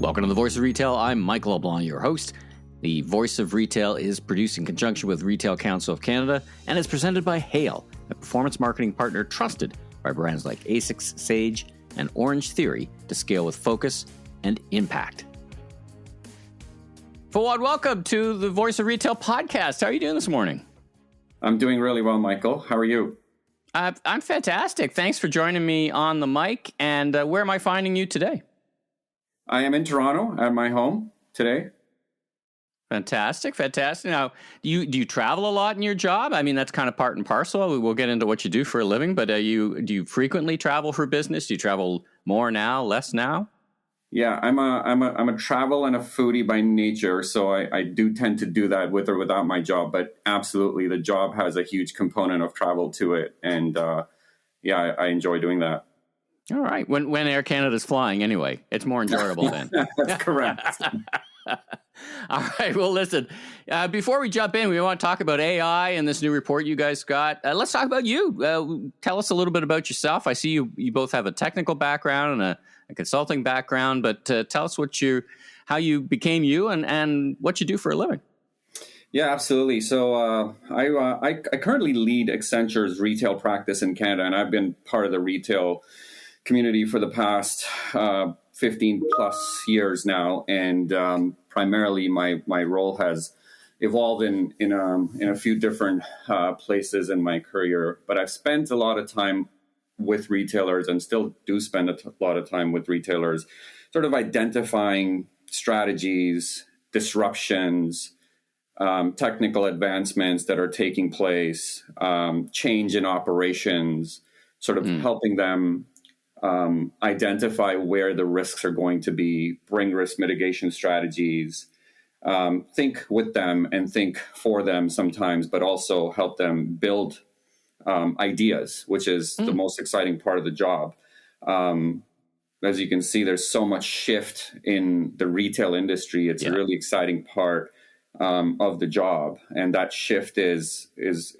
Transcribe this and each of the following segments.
Welcome to the Voice of Retail. I'm Michael LeBlanc, your host. The Voice of Retail is produced in conjunction with Retail Council of Canada and is presented by Hale, a performance marketing partner trusted by brands like ASICS, Sage, and Orange Theory to scale with focus and impact. Fawad, welcome to the Voice of Retail podcast. How are you doing this morning? I'm doing really well, Michael. How are you? I'm fantastic. Thanks for joining me on the mic. And where am I finding you today? I am in Toronto at my home today. Fantastic. Now, do you travel a lot in your job? I mean, that's kind of part and parcel. We'll get into what you do for a living, but do you frequently travel for business? Do you travel more now, less now? Yeah, I'm a travel and a foodie by nature, so I do tend to do that with or without my job. But absolutely, the job has a huge component of travel to it, and I enjoy doing that. All right. When Air Canada's flying, anyway, it's more enjoyable then. That's correct. All right. Well, listen, before we jump in, we want to talk about AI and this new report you guys got. Let's talk about you. Tell us a little bit about yourself. I see you both have a technical background and a consulting background, but tell us how you became you and what you do for a living. Yeah, absolutely. So I currently lead Accenture's retail practice in Canada, and I've been part of the retail community for the past 15 plus years now, and primarily my role has evolved in a few different places in my career. But I've spent a lot of time with retailers and still do spend a lot of time with retailers, sort of identifying strategies, disruptions, technical advancements that are taking place, change in operations, sort of helping them identify where the risks are going to be, bring risk mitigation strategies, think with them and think for them sometimes, but also help them build ideas, which is the most exciting part of the job. As you can see, there's so much shift in the retail industry. It's a really exciting part of the job. And that shift is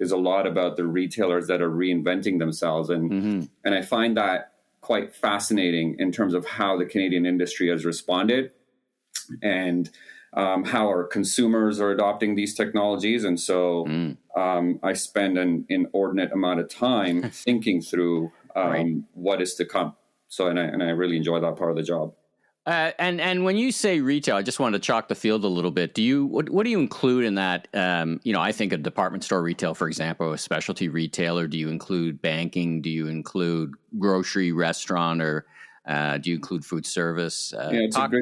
a lot about the retailers that are reinventing themselves. And I find that quite fascinating in terms of how the Canadian industry has responded and how our consumers are adopting these technologies. And so I spend an inordinate amount of time thinking through what is to come. So, and I really enjoy that part of the job. And when you say retail, I just wanted to chalk the field a little bit. What do you include in that? I think a department store retail, for example, a specialty retailer. Do you include banking? Do you include grocery, restaurant, or do you include food service? Chalk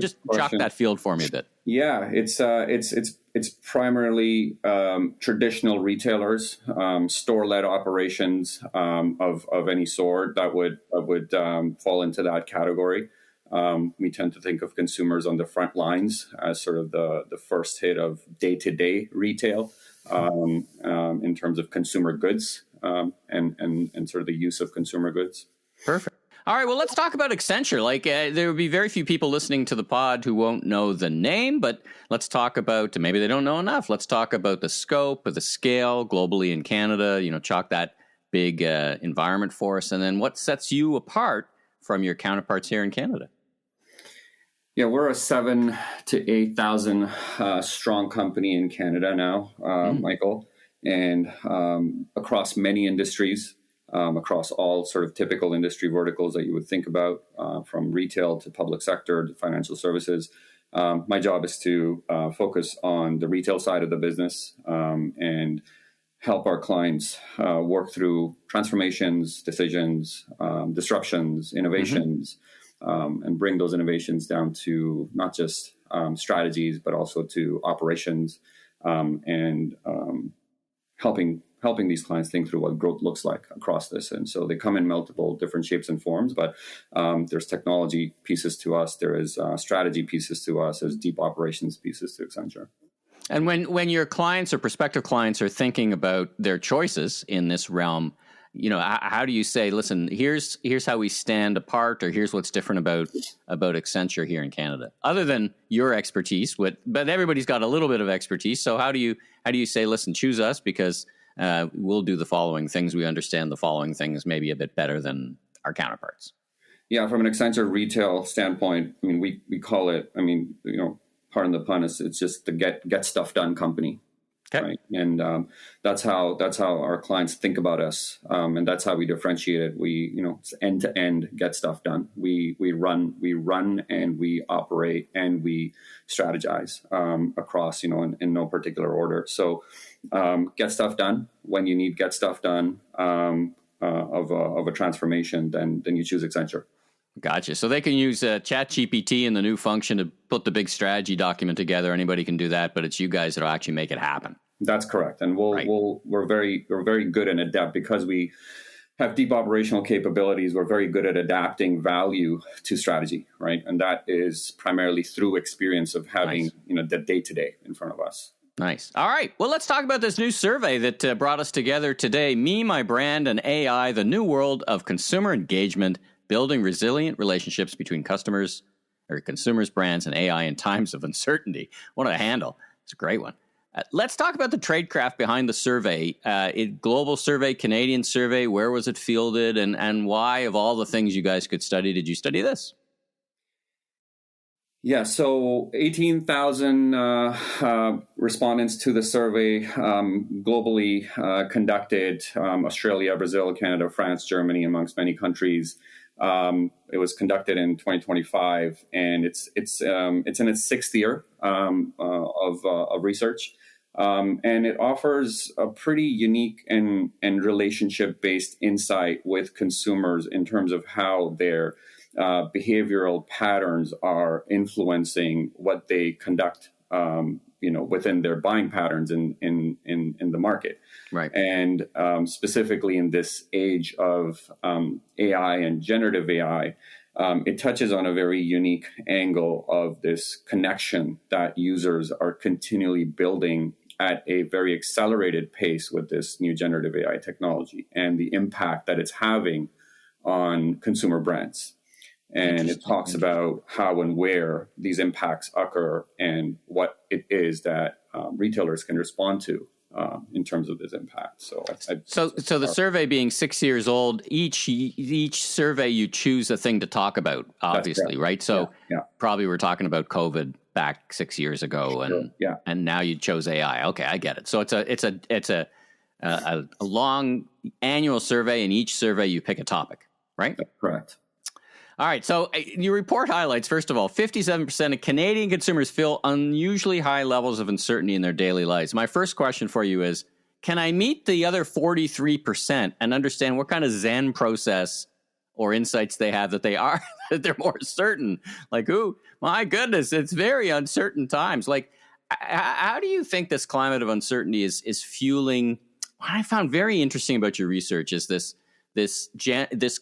that field for me a bit. Yeah, it's primarily traditional retailers, store-led operations of any sort that would fall into that category. We tend to think of consumers on the front lines as sort of the first hit of day-to-day retail in terms of consumer goods and sort of the use of consumer goods. Perfect. All right, well, let's talk about Accenture. There will be very few people listening to the pod who won't know the name, but let's talk about, maybe they don't know enough. Let's talk about the scope, of the scale globally in Canada, chalk that big environment for us, and then what sets you apart from your counterparts here in Canada. Yeah, we're a 7,000 to 8,000 strong company in Canada now, Michael, and across many industries, across all sort of typical industry verticals that you would think about, from retail to public sector to financial services. My job is to focus on the retail side of the business and help our clients work through transformations, decisions, disruptions, innovations, and bring those innovations down to not just strategies, but also to operations and helping these clients think through what growth looks like across this. And so they come in multiple different shapes and forms, but there's technology pieces to us, there is strategy pieces to us, there's deep operations pieces to Accenture. And when your clients or prospective clients are thinking about their choices in this realm, how do you say, listen, here's how we stand apart, or here's what's different about Accenture here in Canada, other than your expertise? But everybody's got a little bit of expertise. So how do you say, listen, choose us because we'll do the following things. We understand the following things maybe a bit better than our counterparts. Yeah, from an Accenture retail standpoint, I mean, we call it, I mean, pardon the pun, it's just the get stuff done company. Okay. Right. And that's how our clients think about us. And that's how we differentiate it. We, it's end to end, get stuff done. We run and we operate and we strategize across, in no particular order. So get stuff done when you need get stuff done of a transformation, then you choose Accenture. Gotcha. So they can use ChatGPT and the new function to put the big strategy document together. Anybody can do that, but it's you guys that'll actually make it happen. That's correct. And we're very good and adept because we have deep operational capabilities. We're very good at adapting value to strategy, right? And that is primarily through experience of having, the day-to-day in front of us. Nice. All right. Well, let's talk about this new survey that brought us together today. Me, My Brand, and AI, the new world of consumer engagement, building resilient relationships between consumers, brands, and AI in times of uncertainty. What a handle. It's a great one. Let's talk about the tradecraft behind the survey. Global survey, Canadian survey, where was it fielded, and why, of all the things you guys could study, did you study this? Yeah, so 18,000 respondents to the survey, globally conducted, Australia, Brazil, Canada, France, Germany, amongst many countries. It was conducted in 2025, and it's in its sixth year of research, and it offers a pretty unique and relationship-based insight with consumers in terms of how their behavioral patterns are influencing what they conduct, within their buying patterns in the market. Right. And specifically in this age of AI and generative AI, it touches on a very unique angle of this connection that users are continually building at a very accelerated pace with this new generative AI technology and the impact that it's having on consumer brands. And it talks about how and where these impacts occur and what it is that retailers can respond to in terms of this impact. So the survey being 6 years old, each survey you choose a thing to talk about, obviously, right? So probably we're talking about COVID back 6 years ago, and now you chose AI. Okay, I get it. So it's a long annual survey, and each survey you pick a topic, right? That's correct. All right. So your report highlights, first of all, 57% of Canadian consumers feel unusually high levels of uncertainty in their daily lives. My first question for you is, can I meet the other 43% and understand what kind of Zen process or insights they have that they're more certain? Like, ooh, my goodness, it's very uncertain times. Like, how do you think this climate of uncertainty is fueling? What I found very interesting about your research is this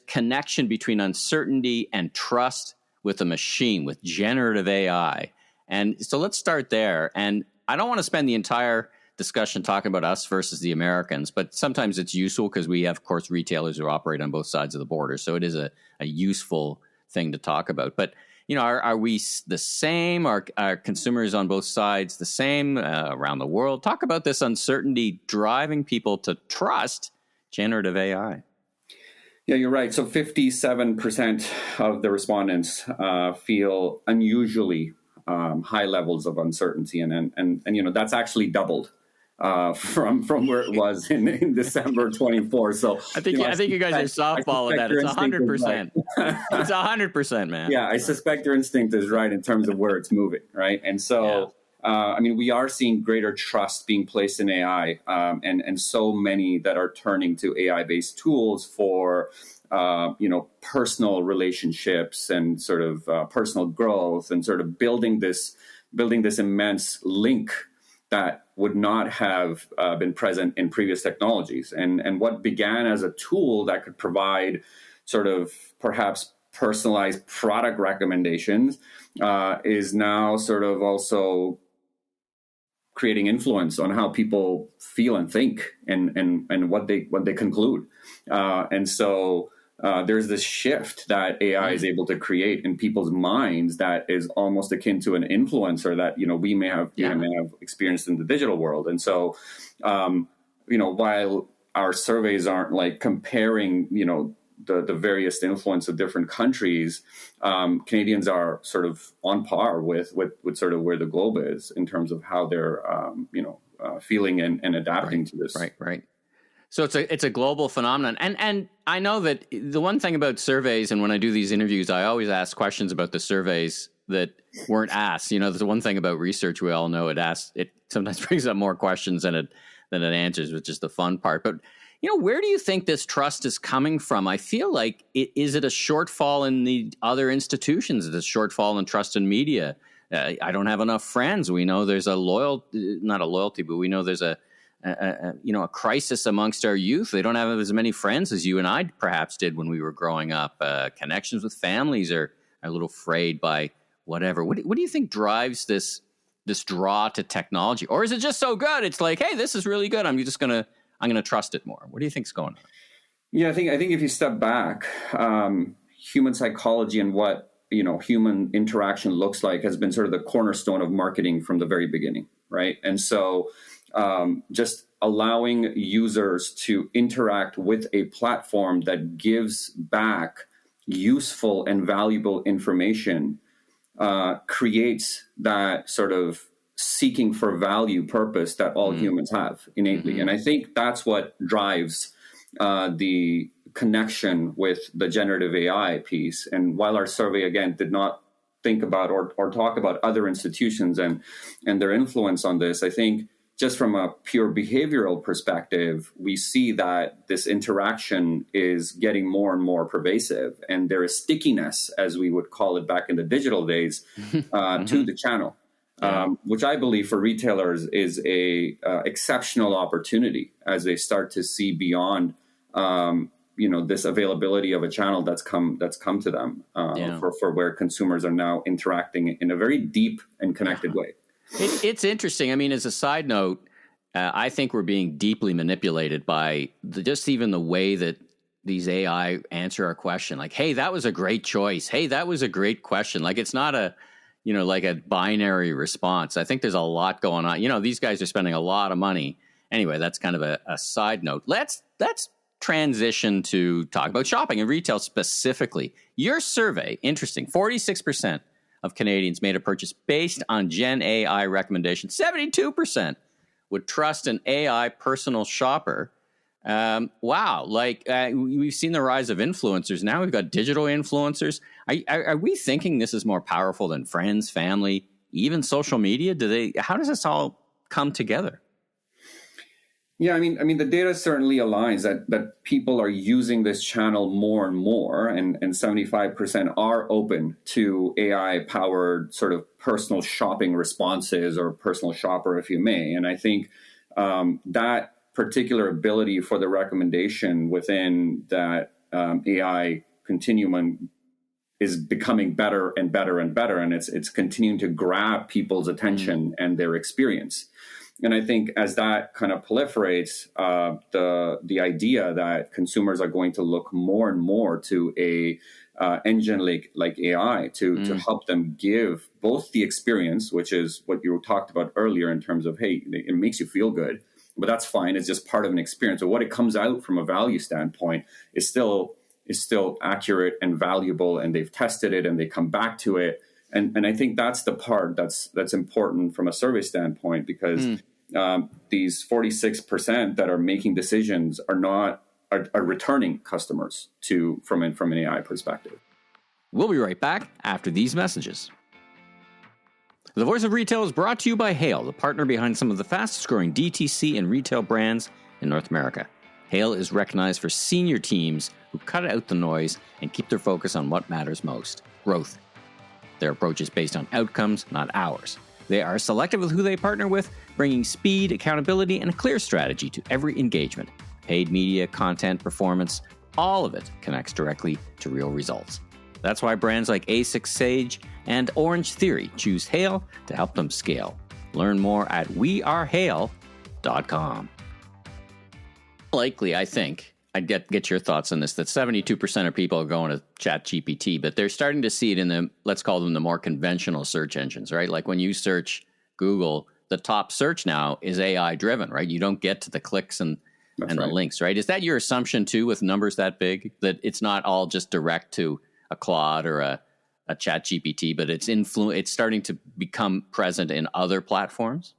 connection between uncertainty and trust with a machine, with generative AI. And so let's start there. And I don't want to spend the entire discussion talking about us versus the Americans, but sometimes it's useful because we have, of course, retailers who operate on both sides of the border. So it is a useful thing to talk about. But, are we the same? Are consumers on both sides the same around the world? Talk about this uncertainty driving people to trust generative AI. Yeah, you're right. So 57% of the respondents feel unusually high levels of uncertainty, and that's actually doubled from where it was in December 24. So I think you guys are softballing that. It's 100%. It's 100%, man. Yeah, I suspect your instinct is right in terms of where it's moving, right? And so. Yeah. We are seeing greater trust being placed in AI, and so many that are turning to AI-based tools for, personal relationships and sort of personal growth and sort of building this immense link that would not have been present in previous technologies. And what began as a tool that could provide sort of perhaps personalized product recommendations is now sort of also creating influence on how people feel and think and what they conclude. And so there's this shift that AI is able to create in people's minds that is almost akin to an influencer that, we may have experienced in the digital world. And so, while our surveys aren't like comparing, the various influence of different countries, Canadians are sort of on par with sort of where the globe is in terms of how they're feeling and adapting to this. Right. So it's a global phenomenon, and I know that the one thing about surveys, and when I do these interviews, I always ask questions about the surveys that weren't asked. There's one thing about research we all know: it sometimes brings up more questions than it answers, which is the fun part. But where do you think this trust is coming from? I feel like is it a shortfall in the other institutions? Is it a shortfall in trust in media? I don't have enough friends. We know there's not a loyalty, but we know there's a crisis amongst our youth. They don't have as many friends as you and I perhaps did when we were growing up. Connections with families are a little frayed by whatever. What do you think drives this draw to technology? Or is it just so good? It's like, hey, this is really good. I'm going to trust it more. What do you think's going on? Yeah, I think if you step back, human psychology and what human interaction looks like has been sort of the cornerstone of marketing from the very beginning, right? And so just allowing users to interact with a platform that gives back useful and valuable information creates that sort of seeking for value purpose that all humans have innately. Mm-hmm. And I think that's what drives the connection with the generative AI piece. And while our survey, again, did not think about or talk about other institutions and their influence on this, I think just from a pure behavioral perspective, we see that this interaction is getting more and more pervasive, and there is stickiness, as we would call it back in the digital days, to the channel, which I believe for retailers is a exceptional opportunity as they start to see beyond this availability of a channel that's come to them for where consumers are now interacting in a very deep and connected way. It's interesting. I mean, as a side note, I think we're being deeply manipulated by just even the way that these AI answer our question. Like, hey, that was a great choice. Hey, that was a great question. Like, it's not like a binary response. I think there's a lot going on. These guys are spending a lot of money. Anyway, that's kind of a side note. Let's transition to talk about shopping and retail specifically. Your survey, interesting, 46% of Canadians made a purchase based on Gen AI recommendations. 72% would trust an AI personal shopper. Wow. We've seen the rise of influencers. Now we've got digital influencers. Are we thinking this is more powerful than friends, family, even social media? How does this all come together? Yeah, I mean, the data certainly aligns that people are using this channel more and more, and 75% are open to AI-powered sort of personal shopping responses, or personal shopper, if you may. And I think that particular ability for the recommendation within that AI continuum is becoming better and better and better, and it's continuing to grab people's attention and their experience. And I think as that kind of proliferates, the idea that consumers are going to look more and more to a engine like AI to help them give both the experience, which is what you talked about earlier in terms of, hey, it makes you feel good, but that's fine. It's just part of an experience. So what it comes out from a value standpoint is still accurate and valuable, and they've tested it and they come back to it. And I think that's the part that's important from a survey standpoint, because these 46% that are making decisions are returning customers from an AI perspective. We'll be right back after these messages. The Voice of Retail is brought to you by Hale, the partner behind some of the fastest growing DTC and retail brands in North America. Hale is recognized for senior teams who cut out the noise and keep their focus on what matters most: growth. Their approach is based on outcomes, not hours. They are selective with who they partner with, bringing speed, accountability, and a clear strategy to every engagement. Paid media, content, performance, all of it connects directly to real results. That's why brands like A6 Sage and Orange Theory choose Hale to help them scale. Learn more at wearehale.com. Likely, I think, I'd get your thoughts on this, that 72% of people are going to ChatGPT, but they're starting to see it in the, let's call them the more conventional search engines, right? Like when you search Google, the top search now is AI driven, right? You don't get to the clicks and and the links, right? Is that your assumption too, with numbers that big, that it's not all just direct to a Claude or a Chat GPT, but it's starting to become present in other platforms?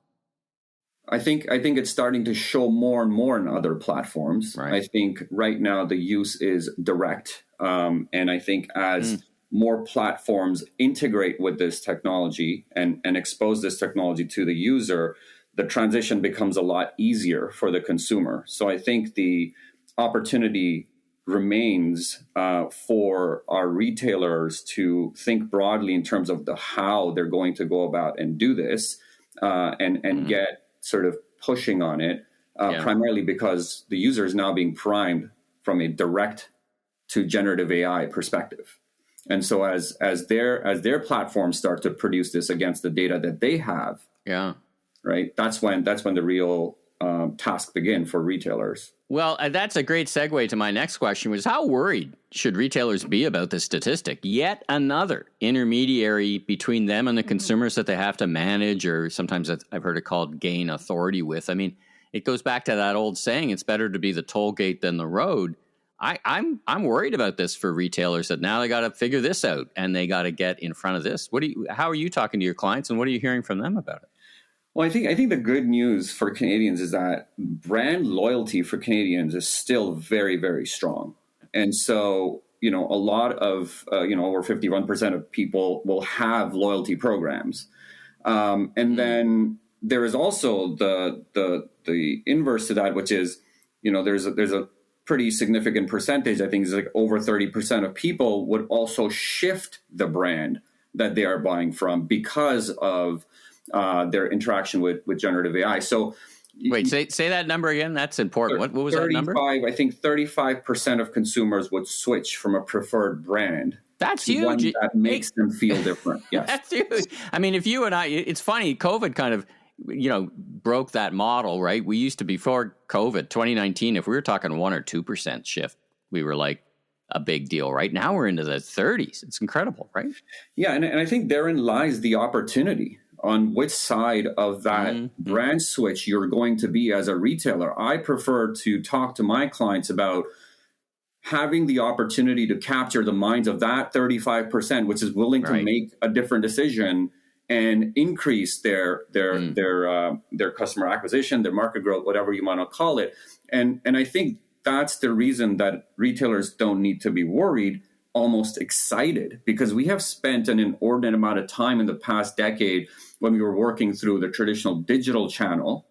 I think it's starting to show more and more in other platforms. Right. I think right now the use is direct. And I think as more platforms integrate with this technology and expose this technology to the user, the transition becomes a lot easier for the consumer. So I think the opportunity remains for our retailers to think broadly in terms of the how they're going to go about and do this and get sort of pushing on it, primarily because the user is now being primed from a direct to generative AI perspective. And so as their platforms start to produce this against the data that they have, right, that's when the real task begin for retailers. Well, that's a great segue to my next question, which is how worried should retailers be about this statistic? Yet another intermediary between them and the consumers that they have to manage, or sometimes I've heard it called gain authority with. I mean, it goes back to that old saying, it's better to be the toll gate than the road. I'm worried about this for retailers, that now they got to figure this out and they got to get in front of this. How are you talking to your clients, and what are you hearing from them about it? Well, I think the good news for Canadians is that brand loyalty for Canadians is still very, very strong. And so, a lot of, over 51% of people will have loyalty programs. And then there is also the inverse to that, which is, there's a pretty significant percentage. I think it's like over 30% of people would also shift the brand that they are buying from because of their interaction with generative AI. So, wait, say that number again. That's important. What was that number? I think 35% of consumers would switch from a preferred brand. That's huge. One that makes them feel different. Yes, that's huge. I mean, if you and I, it's funny. COVID kind of, broke that model, right? We used to, before COVID, 2019, if we were talking 1 or 2% shift, we were like a big deal. Right now, we're into the 30s. It's incredible, right? Yeah, and I think therein lies the opportunity. On which side of that brand switch you're going to be as a retailer. I prefer to talk to my clients about having the opportunity to capture the minds of that 35%, which is willing to make a different decision and increase their customer acquisition, their market growth, whatever you want to call it. And I think that's the reason that retailers don't need to be worried, almost excited, because we have spent an inordinate amount of time in the past decade when we were working through the traditional digital channel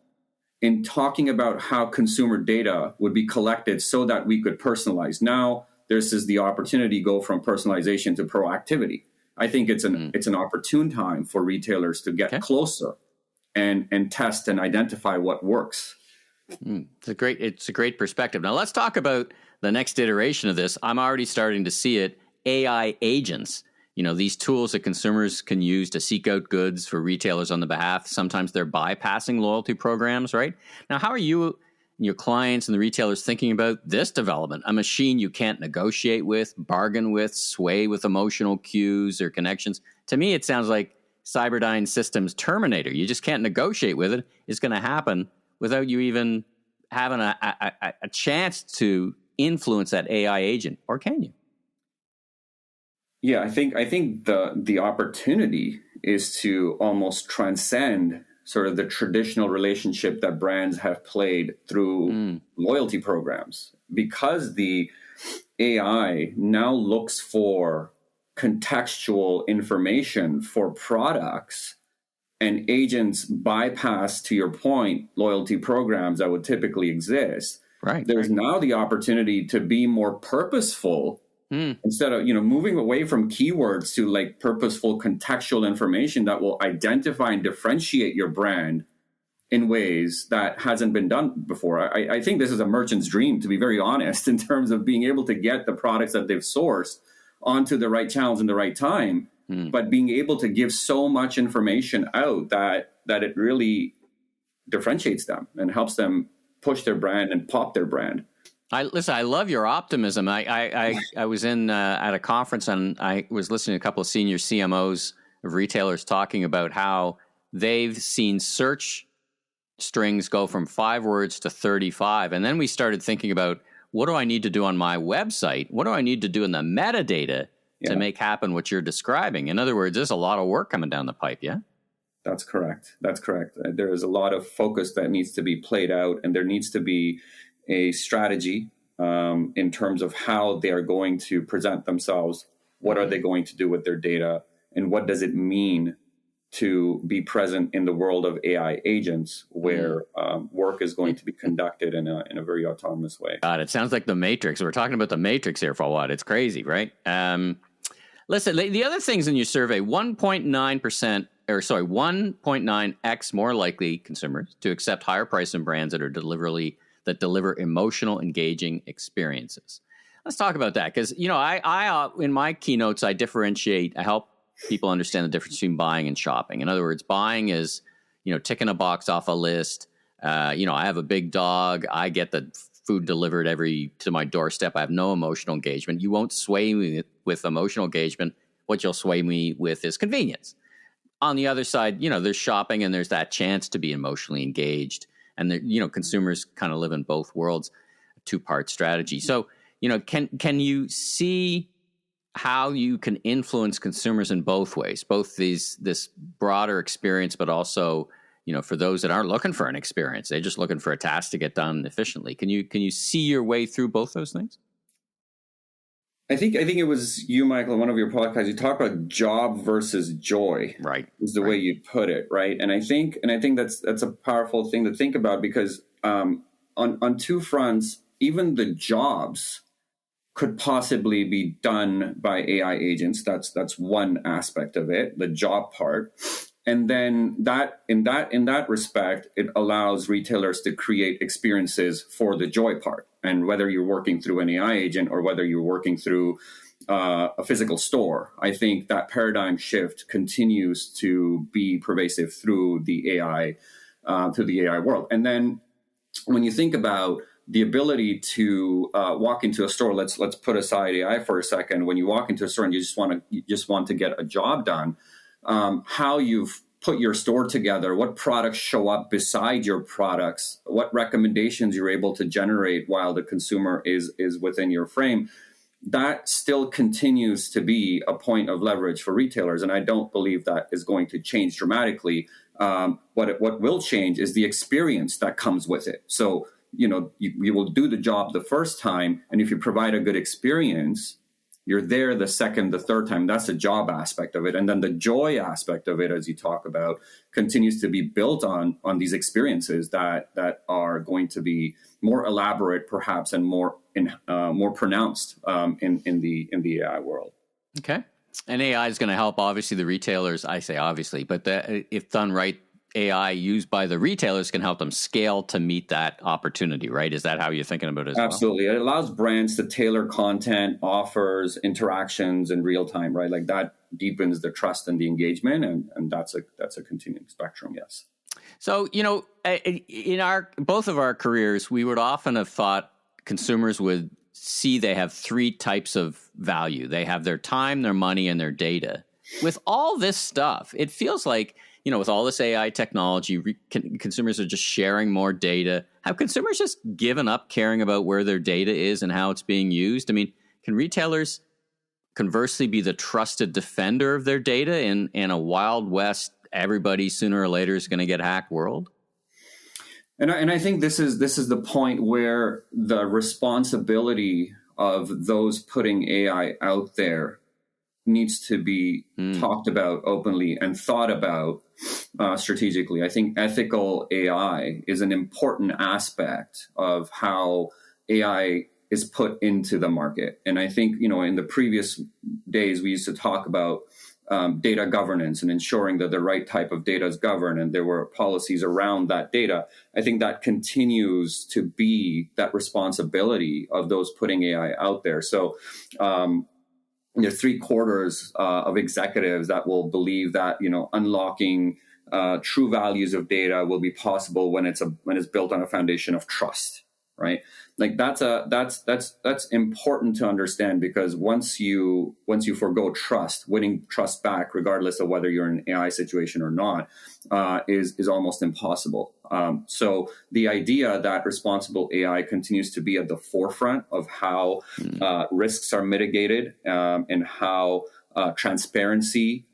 in talking about how consumer data would be collected so that we could personalize. Now, this is the opportunity to go from personalization to proactivity. I think it's an opportune time for retailers to get closer and test and identify what works. It's a great perspective. Now let's talk about the next iteration of this. I'm already starting to see it. AI agents, these tools that consumers can use to seek out goods for retailers on the behalf. Sometimes they're bypassing loyalty programs, right? Now, how are you and your clients and the retailers thinking about this development? A machine you can't negotiate with, bargain with, sway with emotional cues or connections. To me, it sounds like Cyberdyne Systems Terminator. You just can't negotiate with it. It's going to happen without you even having a chance to influence that AI agent, or can you? Yeah, I think the opportunity is to almost transcend sort of the traditional relationship that brands have played through loyalty programs, because the AI now looks for contextual information for products, and agents bypass, to your point, loyalty programs that would typically exist. Right. There's now the opportunity to be more purposeful. Instead of moving away from keywords to like purposeful contextual information that will identify and differentiate your brand in ways that hasn't been done before. I think this is a merchant's dream, to be very honest, in terms of being able to get the products that they've sourced onto the right channels in the right time, but being able to give so much information out that it really differentiates them and helps them push their brand and pop their brand. I love your optimism. I was at a conference, and I was listening to a couple of senior CMOs of retailers talking about how they've seen search strings go from 5 words to 35. And then we started thinking about, what do I need to do on my website? What do I need to do in the metadata to make happen what you're describing? In other words, there's a lot of work coming down the pipe, yeah? That's correct. There is a lot of focus that needs to be played out, and there needs to be a strategy in terms of how they are going to present themselves. What are they going to do with their data? And what does it mean to be present in the world of AI agents where work is going to be conducted in a very autonomous way? God, it sounds like the Matrix. We're talking about the Matrix here, Fawad. It's crazy, right? Listen, the other things in your survey, 1.9x more likely consumers to accept higher price in brands that deliver emotional, engaging experiences. Let's talk about that, because I in my keynotes I help people understand the difference between buying and shopping. In other words, buying is ticking a box off a list. I have a big dog. I get the food delivered to my doorstep. I have no emotional engagement. You won't sway me with emotional engagement. What you'll sway me with is convenience. On the other side, there's shopping, and there's that chance to be emotionally engaged. And consumers kind of live in both worlds, a two-part strategy. So, can you see how you can influence consumers in both ways, both this broader experience, but also, for those that aren't looking for an experience, they're just looking for a task to get done efficiently. Can you see your way through both those things? I think it was you, Michael, in one of your podcasts. You talk about job versus joy, right? Is the way you put it, right? And I think that's a powerful thing to think about, because on two fronts, even the jobs could possibly be done by AI agents. That's one aspect of it, the job part. And then in that respect, it allows retailers to create experiences for the joy part. And whether you're working through an AI agent or whether you're working through a physical store, I think that paradigm shift continues to be pervasive through the AI world. And then when you think about the ability to walk into a store, let's put aside AI for a second. When you walk into a store and you just want to get a job done, how you've put your store together, what products show up beside your products, what recommendations you're able to generate while the consumer is within your frame, that still continues to be a point of leverage for retailers. And I don't believe that is going to change dramatically. What will change is the experience that comes with it. So, you will do the job the first time, and if you provide a good experience, you're there the second, the third time. That's the job aspect of it. And then the joy aspect of it, as you talk about, continues to be built on these experiences that are going to be more elaborate, perhaps, and more pronounced in the AI world. Okay. And AI is going to help, obviously, the retailers. I say obviously, but if done right, AI used by the retailers can help them scale to meet that opportunity, right? Is that how you're thinking about it as Absolutely. well? It allows brands to tailor content, offers, interactions in real time, right? Like that deepens the trust and the engagement, and that's a continuing spectrum, yes. So, in both of our careers, we would often have thought consumers would see they have three types of value. They have their time, their money, and their data. With all this stuff, it feels like, with all this AI technology, consumers are just sharing more data. Have consumers just given up caring about where their data is and how it's being used? I mean, can retailers conversely be the trusted defender of their data in a Wild West, everybody sooner or later is going to get hacked world? And I think this is the point where the responsibility of those putting AI out there needs to be talked about openly and thought about strategically. I think ethical AI is an important aspect of how AI is put into the market. And I think, in the previous days, we used to talk about data governance and ensuring that the right type of data is governed, and there were policies around that data. I think that continues to be that responsibility of those putting AI out there. So, there's 3/4 of executives that will believe that unlocking true values of data will be possible when it's built on a foundation of trust, right? Like that's important to understand, because once you forgo trust, winning trust back, regardless of whether you're in an AI situation or not, is almost impossible. So the idea that responsible AI continues to be at the forefront of how risks are mitigated and how transparency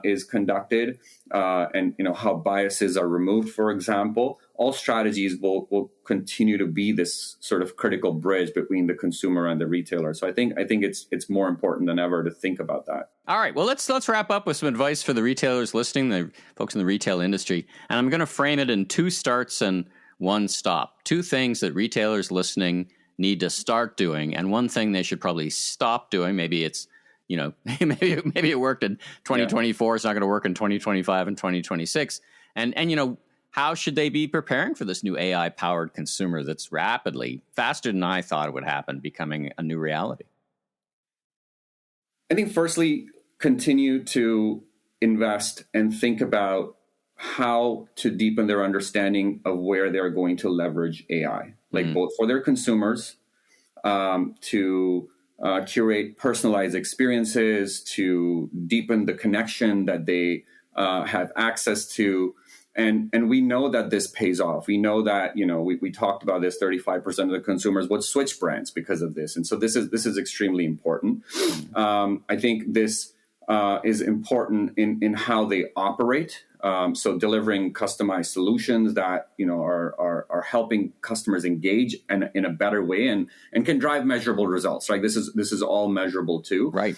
is conducted, and how biases are removed, for example. All strategies will continue to be this sort of critical bridge between the consumer and the retailer. So I think it's more important than ever to think about that. All right. Well, let's wrap up with some advice for the retailers listening, the folks in the retail industry. And I'm going to frame it in 2 starts and 1 stop. 2 things that retailers listening need to start doing, and 1 thing they should probably stop doing. Maybe it's maybe it worked in 2024. It's not going to work in 2025 and 2026. And how should they be preparing for this new AI-powered consumer that's rapidly, faster than I thought it would happen, becoming a new reality? I think firstly, continue to invest and think about how to deepen their understanding of where they're going to leverage AI, both for their consumers, to curate personalized experiences, to deepen the connection that they have access to. And we know that this pays off. We know that, we talked about this, 35% of the consumers would switch brands because of this. And so this is extremely important. I think this is important in how they operate. So delivering customized solutions that, are helping customers engage in a better way and can drive measurable results, right? This is all measurable too. Right.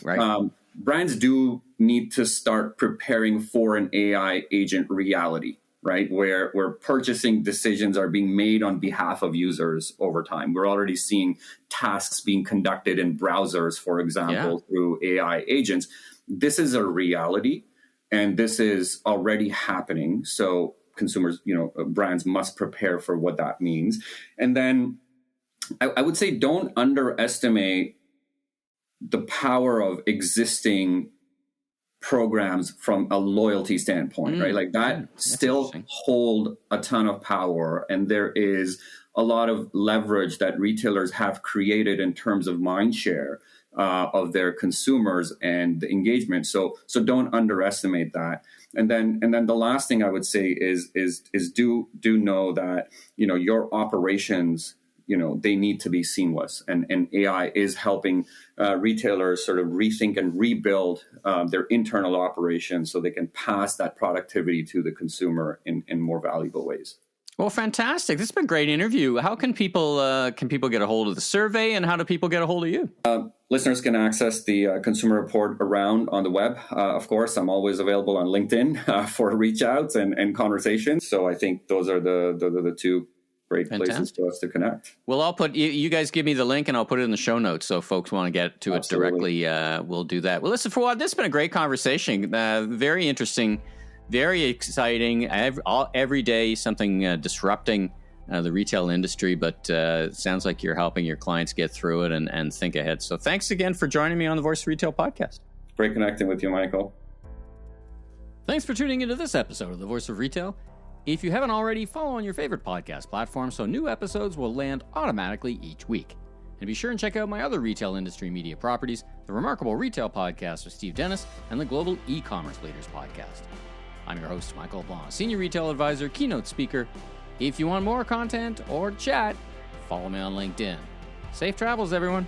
Brands do need to start preparing for an AI agent reality, right? Where purchasing decisions are being made on behalf of users over time. We're already seeing tasks being conducted in browsers, for example, through AI agents. This is a reality, and this is already happening. So consumers, brands must prepare for what that means. And then I would say don't underestimate the power of existing programs from a loyalty standpoint, right? Like that still hold a ton of power. And there is a lot of leverage that retailers have created in terms of mind share of their consumers and the engagement. So don't underestimate that. And then the last thing I would say is do know that, your operations, they need to be seamless, and AI is helping retailers sort of rethink and rebuild their internal operations so they can pass that productivity to the consumer in more valuable ways. Well, fantastic. This has been a great interview. How can people get a hold of the survey, and how do people get a hold of you? Listeners can access the consumer report around on the web. Of course, I'm always available on LinkedIn for reach outs and conversations. So I think those are the 2 great places for us to connect. Well, I'll put you guys give me the link and I'll put it in the show notes. So folks want to get to it directly. We'll do that. Well, listen, Fawad, this has been a great conversation. Very interesting, very exciting. Every day, something disrupting the retail industry, but it sounds like you're helping your clients get through it and think ahead. So thanks again for joining me on the Voice of Retail podcast. Great connecting with you, Michael. Thanks for tuning into this episode of the Voice of Retail. If you haven't already, follow on your favorite podcast platform so new episodes will land automatically each week. And be sure and check out my other retail industry media properties, the Remarkable Retail Podcast with Steve Dennis and the Global E-Commerce Leaders Podcast. I'm your host, Michael LeBlanc, Senior Retail Advisor, Keynote Speaker. If you want more content or chat, follow me on LinkedIn. Safe travels, everyone.